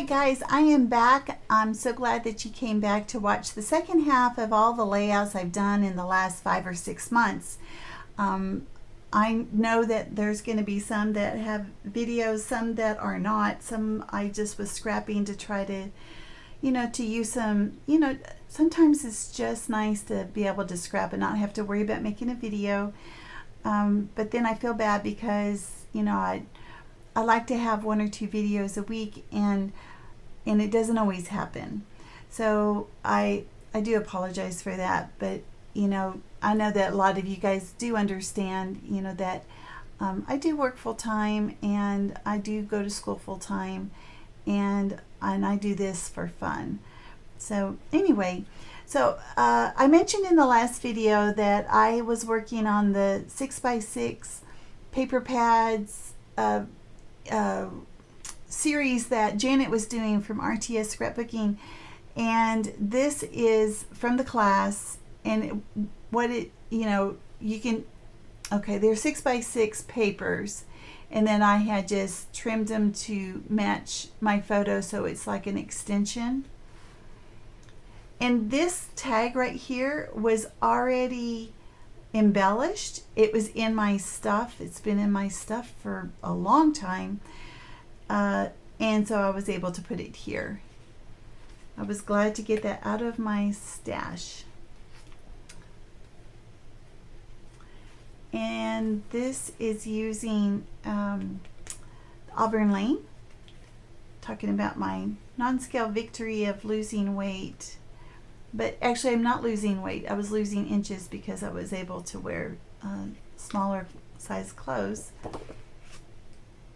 right, guys, I am back. I'm so glad that you came back to watch the second half of all the layouts I've done in the last 5 or 6 months. I know that there's going to be some that have videos, some that are not. Some I just was scrapping to try to, to use some, sometimes it's just nice to be able to scrap and not have to worry about making a video. But then I feel bad because, I like to have 1 or 2 videos a week, and it doesn't always happen. So I do apologize for that, but I know that a lot of you guys do understand, that I do work full time and I do go to school full time, and I do this for fun. So anyway, I mentioned in the last video that I was working on the 6x6 paper pads series that Janet was doing from RTS Scrapbooking, and this is from the class. And you can, okay, they're 6x6 papers, and then I had just trimmed them to match my photo, so it's like an extension. And this tag right here was already embellished. It was in my stuff. It's been in my stuff for a long time, and so I was able to put it here. I was glad to get that out of my stash. And this is using Auburn Lane, talking about my non-scale victory of losing weight. But actually I'm not losing weight. I was losing inches because I was able to wear smaller size clothes.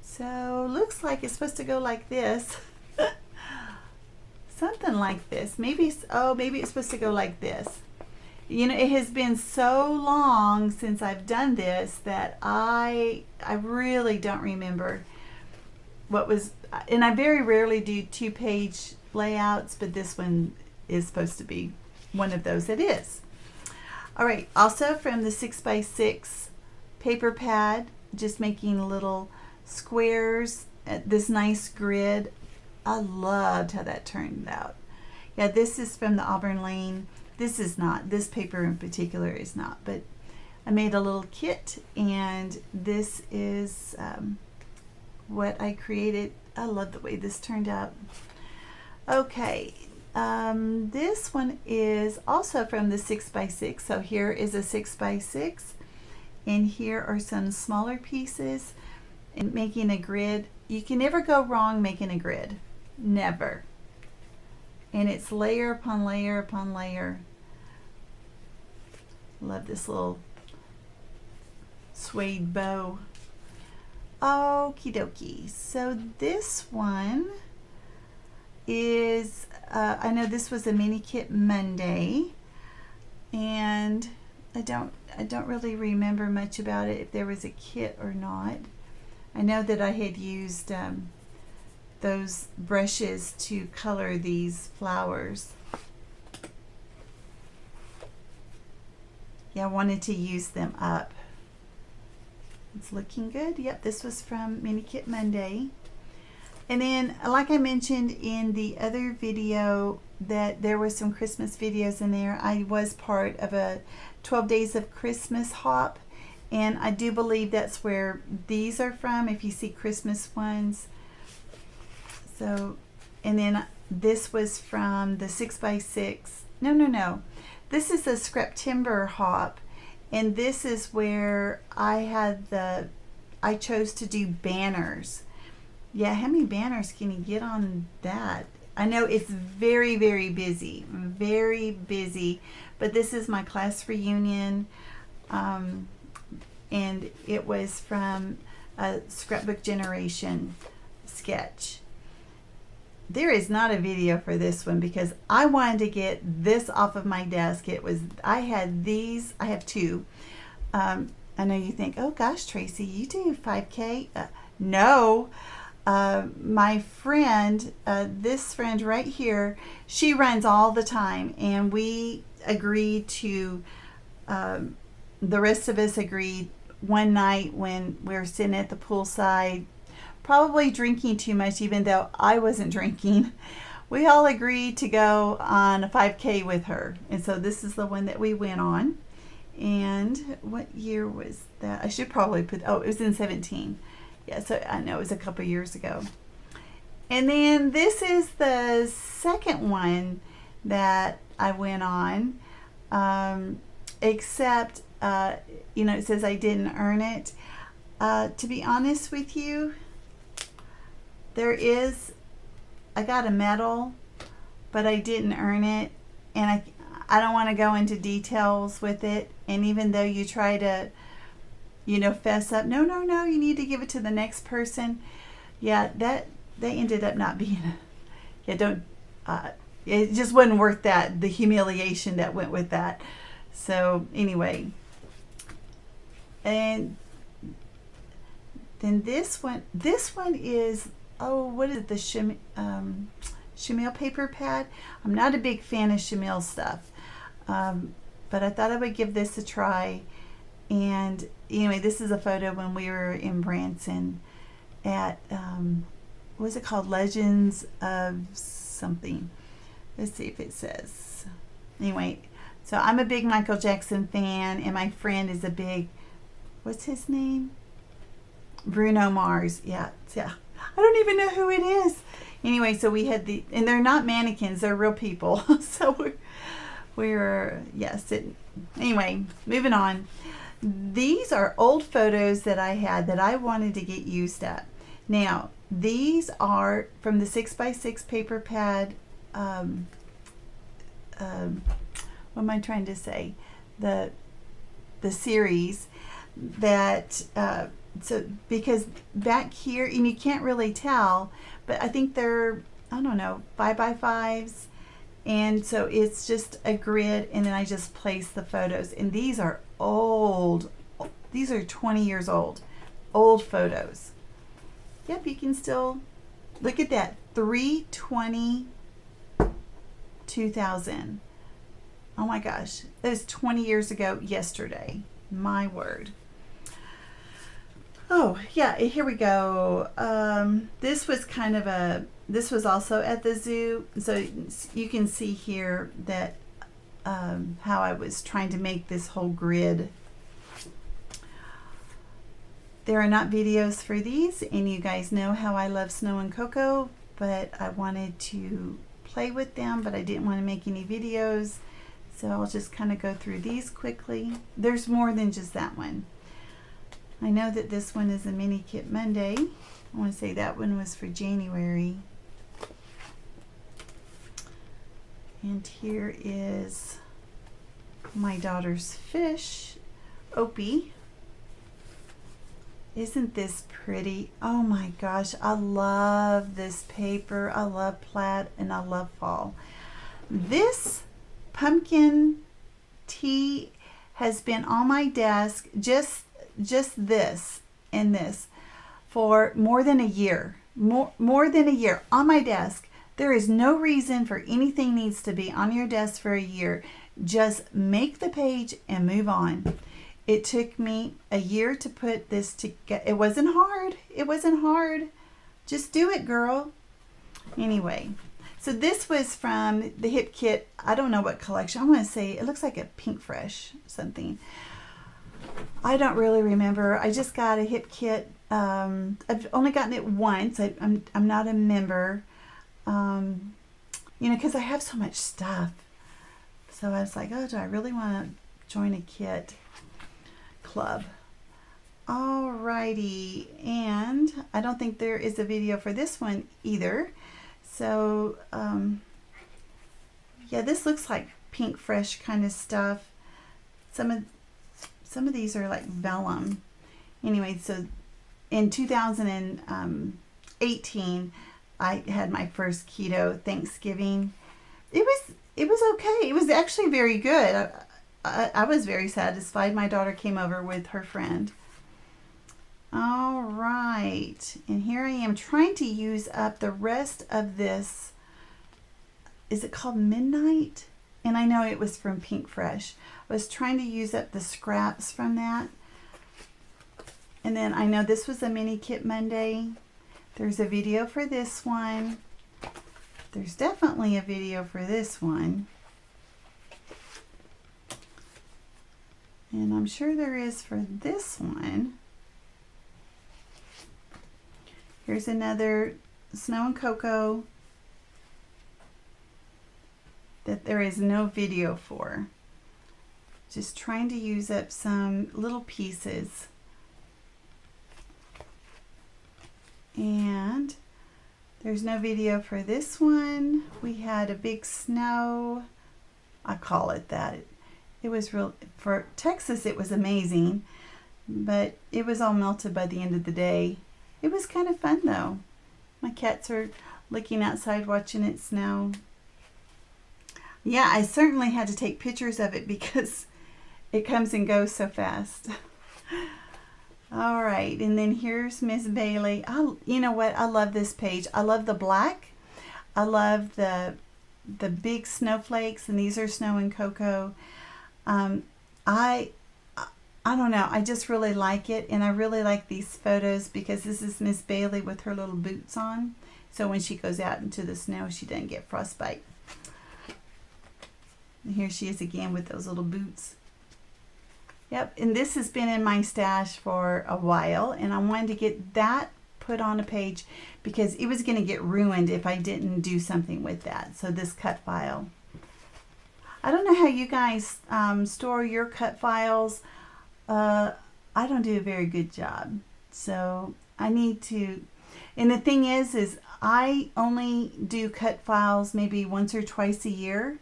So looks like it's supposed to go like this. Something like this. Maybe it's supposed to go like this. It has been so long since I've done this that I really don't remember what was, and I very rarely do 2-page layouts, but this one is supposed to be one of those. It is. All right, also from the 6x6 paper pad, just making little squares, this nice grid. I loved how that turned out. Yeah, this is from the Auburn Lane. This is not, this paper in particular is not, but I made a little kit, and this is what I created. I love the way this turned out. Okay, this one is also from the 6x6. So here is a 6x6, and here are some smaller pieces, and making a grid. You can never go wrong making a grid, never. And it's layer upon layer upon layer. Love this little suede bow. Okie dokie. So this one is, I know this was a mini kit Monday, and I don't really remember much about it, if there was a kit or not. I know that I had used those brushes to color these flowers. Yeah, I wanted to use them up. It's looking good. Yep, this was from Mini Kit Monday. And then, like I mentioned in the other video, that there were some Christmas videos in there. I was part of a 12 Days of Christmas hop, and I do believe that's where these are from, if you see Christmas ones. So, and then this was from the 6x6. No. This is a Scrap Timber hop, and this is where I chose to do banners. Yeah, how many banners can you get on that? I know it's very, very busy, but this is my class reunion, and it was from a Scrapbook Generation sketch. There is not a video for this one because I wanted to get this off of my desk. I had these, I have 2. I know you think, oh gosh, Tracy, you do 5K? No. My friend, this friend right here, she runs all the time, and we agreed to, the rest of us agreed one night when we were sitting at the poolside probably drinking too much, even though I wasn't drinking. We all agreed to go on a 5K with her. And so this is the one that we went on. And what year was that? I should probably put, oh, it was in 17. Yeah, so I know it was a couple years ago. And then this is the second one that I went on, except, you know, it says I didn't earn it. To be honest with you, I got a medal, but I didn't earn it. And I don't want to go into details with it. And even though you try to, you know, fess up, no, you need to give it to the next person. Yeah, they ended up not being, it just wasn't worth that, the humiliation that went with that. So anyway, and then this one is, oh, what is it, the chenille paper pad. I'm not a big fan of chenille stuff, but I thought I would give this a try. And anyway, this is a photo when we were in Branson at, what was it called? Legends of something. Let's see if it says. Anyway, so I'm a big Michael Jackson fan, and my friend is a big, what's his name? Bruno Mars. Yeah. I don't even know who it is. Anyway, so we had and they're not mannequins, they're real people. So we're sitting. Anyway, moving on. These are old photos that I had that I wanted to get used up. Now, these are from the 6x6 paper pad, what am I trying to say? The series that, so because back here, and you can't really tell, but I think they're, I don't know, 5x5s. And so it's just a grid, and then I just place the photos. And these are old. These are 20 years old. Old photos. Yep, you can still look at that. 3/20/2000. Oh my gosh. That was 20 years ago yesterday. My word. Oh, yeah, here we go. This was kind of this was also at the zoo. So you can see here that how I was trying to make this whole grid. There are not videos for these, and you guys know how I love Snow and Cocoa, but I wanted to play with them, but I didn't want to make any videos. So I'll just kind of go through these quickly. There's more than just that one. I know that this one is a Mini Kit Monday. I want to say that one was for January. And here is my daughter's fish, Opie. Isn't this pretty? Oh my gosh, I love this paper. I love plaid and I love fall. This pumpkin tea has been on my desk, just this and this, for more than a year. More than a year on my desk. There is no reason for anything needs to be on your desk for a year. Just make the page and move on. It took me a year to put this together. It wasn't hard. It wasn't hard. Just do it, girl. Anyway, so this was from the Hip Kit. I don't know what collection. I want to say it looks like a Pink Fresh something. I don't really remember. I just got a Hip Kit. I've only gotten it once. I'm not a member. You know, because I have so much stuff. So I was like, oh, do I really want to join a kit club? Alrighty, and I don't think there is a video for this one either. So yeah, this looks like Pink Fresh kind of stuff. Some of these are like vellum. Anyway, so in 2018, I had my first keto Thanksgiving. It was okay. It was actually very good. I was very satisfied. My daughter came over with her friend. All right, and here I am trying to use up the rest of this. Is it called Midnight? And I know it was from Pink Fresh. I was trying to use up the scraps from that. And then I know this was a Mini Kit Monday. There's a video for this one. There's definitely a video for this one. And I'm sure there is for this one. Here's another Snow and Cocoa that there is no video for. Just trying to use up some little pieces. And there's no video for this one. We had a big snow. I call it that. It was real, for Texas it was amazing, but it was all melted by the end of the day. It was kind of fun though. My cats are looking outside watching it snow. Yeah, I certainly had to take pictures of it because it comes and goes so fast. All right, and then here's Miss Bailey. You know what? I love this page. I love the black. I love the big snowflakes, and these are Snow and Cocoa. I don't know. I just really like it, and I really like these photos because this is Miss Bailey with her little boots on. So when she goes out into the snow, she doesn't get frostbite. And here she is again with those little boots. Yep, and this has been in my stash for a while, and I wanted to get that put on a page because it was going to get ruined if I didn't do something with that. So this cut file. I don't know how you guys store your cut files. I don't do a very good job. So I need to, and the thing is I only do cut files maybe once or twice a year,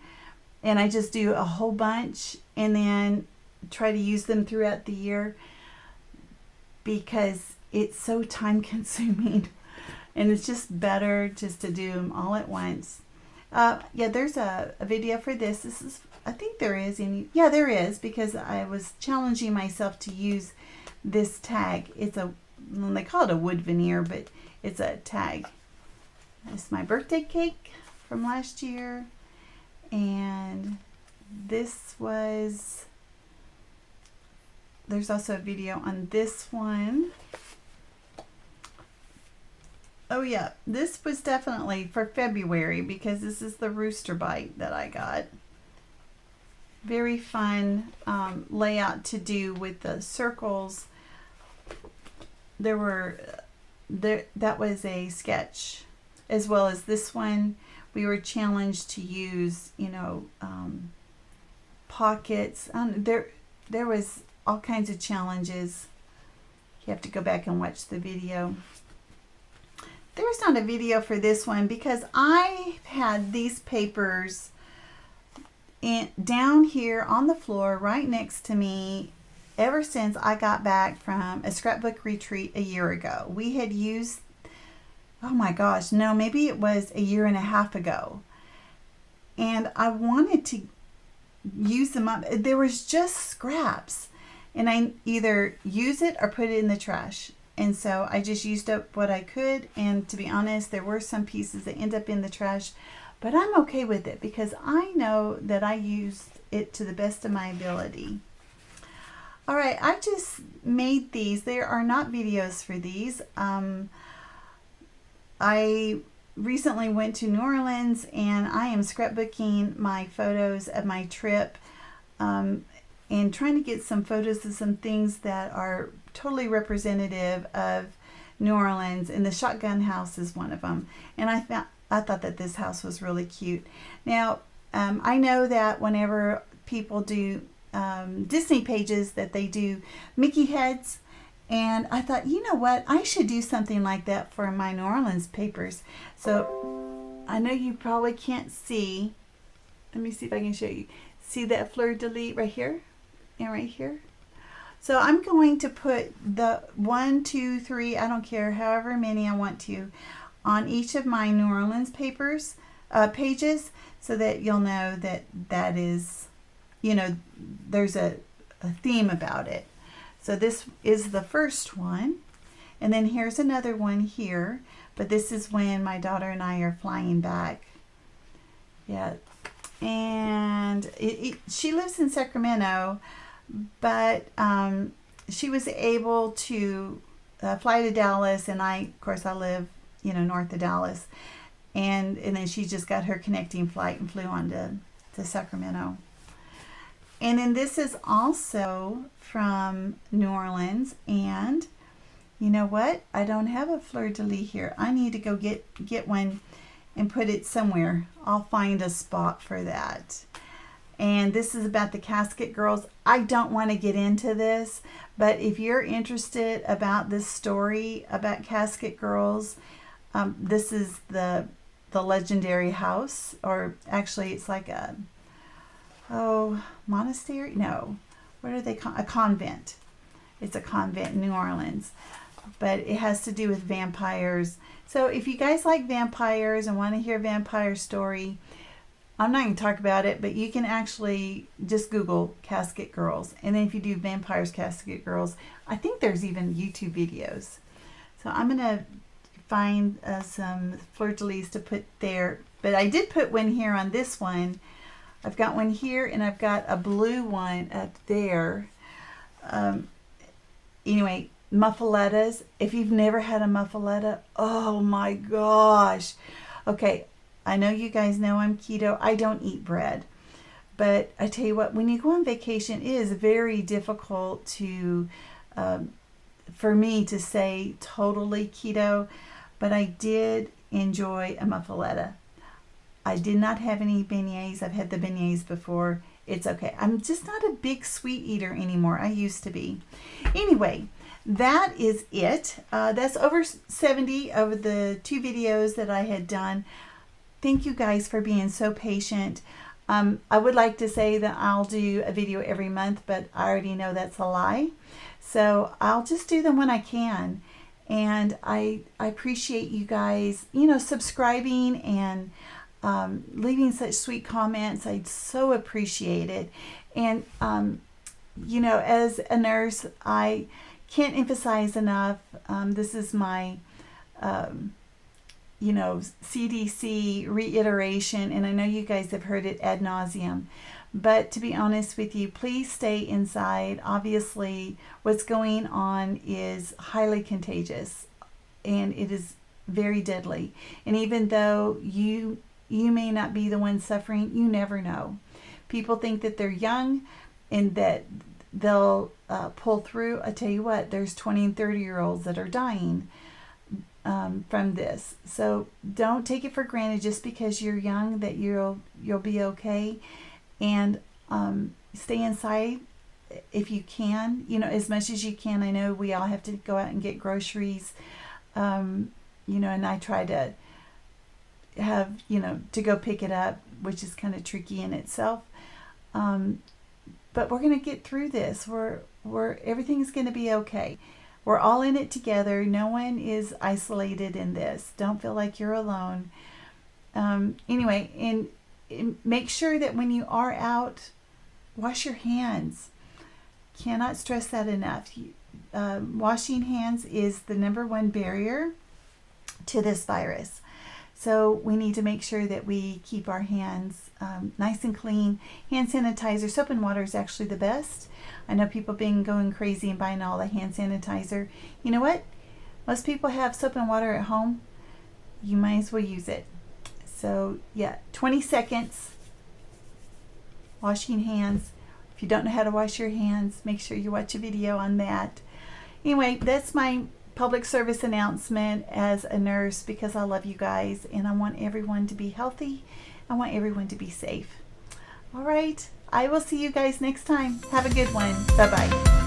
and I just do a whole bunch and then try to use them throughout the year because it's so time consuming, and it's just better just to do them all at once. Yeah, there's a video for this. This is, I think there is any, yeah, there is, because I was challenging myself to use this tag. It's a, well, they call it a wood veneer, but it's a tag. It's my birthday cake from last year, and this was, there's also a video on this one. Oh yeah, this was definitely for February because this is the rooster bite that I got. Very fun layout to do with the circles. That was a sketch, as well as this one. We were challenged to use, you know, pockets. There was all kinds of challenges. You have to go back and watch the video. There's not a video for this one because I had these papers down here on the floor right next to me ever since I got back from a scrapbook retreat a year ago. We had used, oh my gosh, no, maybe it was a year and a half ago. And I wanted to use them up. There was just scraps, and I either use it or put it in the trash. And so I just used up what I could, and to be honest, there were some pieces that end up in the trash, but I'm okay with it because I know that I used it to the best of my ability. All right, I just made these. There are not videos for these. I recently went to New Orleans, and I am scrapbooking my photos of my trip, and trying to get some photos of some things that are totally representative of New Orleans, and the shotgun house is one of them. And I thought that this house was really cute. Now, I know that whenever people do Disney pages, that they do Mickey heads, and I thought, you know what, I should do something like that for my New Orleans papers. So I know you probably can't see. Let me see if I can show you. See that fleur-de-lis right here and right here? So I'm going to put the 1, 2, 3, I don't care, however many I want to, on each of my New Orleans pages, so that you'll know that that is, you know, there's a theme about it. So this is the first one, and then here's another one here, but this is when my daughter and I are flying back. Yeah, and she lives in Sacramento, but she was able to fly to Dallas, and of course I live north of Dallas. And then she just got her connecting flight and flew on to Sacramento. And then this is also from New Orleans. And you know what? I don't have a fleur-de-lis here. I need to go get one and put it somewhere. I'll find a spot for that. And this is about the Casket Girls. I don't want to get into this, but if you're interested about this story about Casket Girls, this is the legendary house, or actually it's like a monastery? No. What are they called? A convent. It's a convent in New Orleans. But it has to do with vampires. So if you guys like vampires and want to hear a vampire story, I'm not going to talk about it, but you can actually just Google Casket Girls. And then if you do vampires, Casket Girls, I think there's even YouTube videos. So I'm going to find some fleur-de-lis to put there. But I did put one here on this one. I've got one here, and I've got a blue one up there. Anyway, muffalettas. If you've never had a muffaletta, oh my gosh. Okay, I know you guys know I'm keto. I don't eat bread. But I tell you what, when you go on vacation, it is very difficult to, for me to say totally keto. But I did enjoy a muffaletta. I did not have any beignets. I've had the beignets before. It's okay. I'm just not a big sweet eater anymore. I used to be. Anyway, that is it. That's over 70 of the 2 videos that I had done. Thank you guys for being so patient. I would like to say that I'll do a video every month, but I already know that's a lie. So I'll just do them when I can. And I appreciate you guys, subscribing and leaving such sweet comments. I so appreciate it. And, as a nurse, I can't emphasize enough, this is my, CDC reiteration, and I know you guys have heard it ad nauseum. But to be honest with you, please stay inside. Obviously, what's going on is highly contagious, and it is very deadly. And even though you may not be the one suffering, you never know. People think that they're young and that they'll pull through. I tell you what, there's 20 and 30-year-olds that are dying from this. So don't take it for granted just because you're young that you'll be okay. And stay inside if you can, as much as you can. I know we all have to go out and get groceries, and I try to have, to go pick it up, which is kind of tricky in itself. But we're going to get through this. Everything's going to be okay. We're all in it together. No one is isolated in this. Don't feel like you're alone. Anyway, and make sure that when you are out, wash your hands. Cannot stress that enough. Washing hands is the #1 barrier to this virus. So we need to make sure that we keep our hands nice and clean. Hand sanitizer, soap and water is actually the best. I know people been going crazy and buying all the hand sanitizer. You know what? Most people have soap and water at home. You might as well use it. So yeah, 20 seconds washing hands. If you don't know how to wash your hands, make sure you watch a video on that. Anyway, that's my public service announcement as a nurse, because I love you guys and I want everyone to be healthy. I want everyone to be safe. All right, I will see you guys next time. Have a good one. Bye-bye.